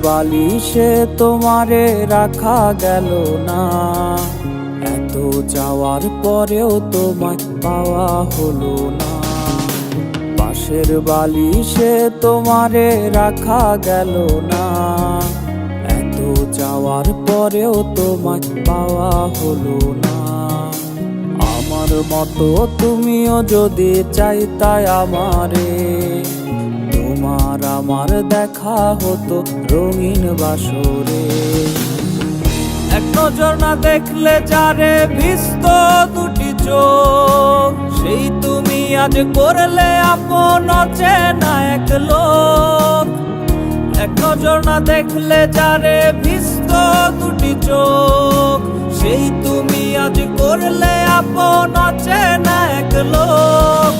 বালিশে তোমারে রাখা গেল না, এত যাওয়ার পরেও তোমায় পাওয়া হলো না। পাশের বালিশে তোমারে রাখা গেল না, এত যাওয়ার পরেও তোমায় পাওয়া হলো না। আমার মতো তুমিও যদি চাইতাই আমারে, তোমার আমার দেখা হতো রঙিন বাসরে। এক নজর না দেখলে যারে ভিজত দুটি চোখ, সেই তুমি আজ করলে আপন অচেনা এক লোক। এক নজর না দেখলে যারে ভিজত দুটি চোখ, সেই তুমি আজ করলে আপন অচেনা এক লোক।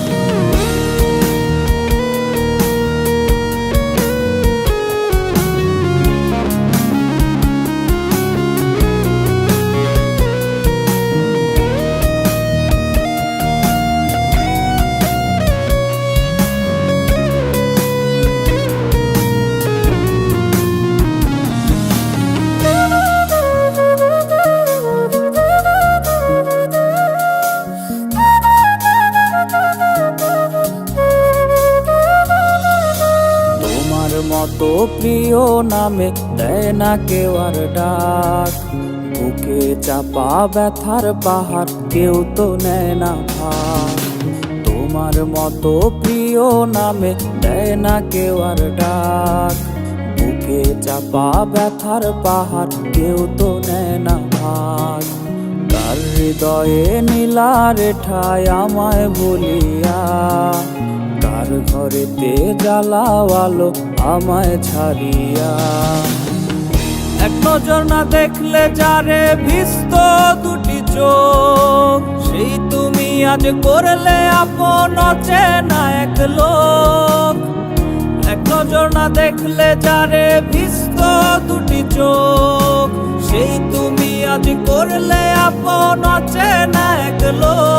মতো প্রিয় নামে দেয় না কেউ আর ডাক, বুকে চাপা ব্যথার পাহাড় কেউ তো নেয় না ভাগ। তোমার মতো প্রিয় নামে দেয় না কেউ আর ডাক, বুকে চাপা ব্যথার পাহাড় কেউ তো নেয় না ভাগ। তার হৃদয়ে নীলার ঠায় আমায় বলিয়া, কার ঘরেতে জ্বালাওয়ালো আমায় ছাড়িয়া। এক নজর না দেখলে যারে ভিজত দুটি চোখ, সেই তুমি আজ করলে আপন অচেনা এক লোক। এক নজর না দেখলে যারে ভিজত দুটি চোখ, সেই তুমি আজ করলে আপন অচেনা এক লোক।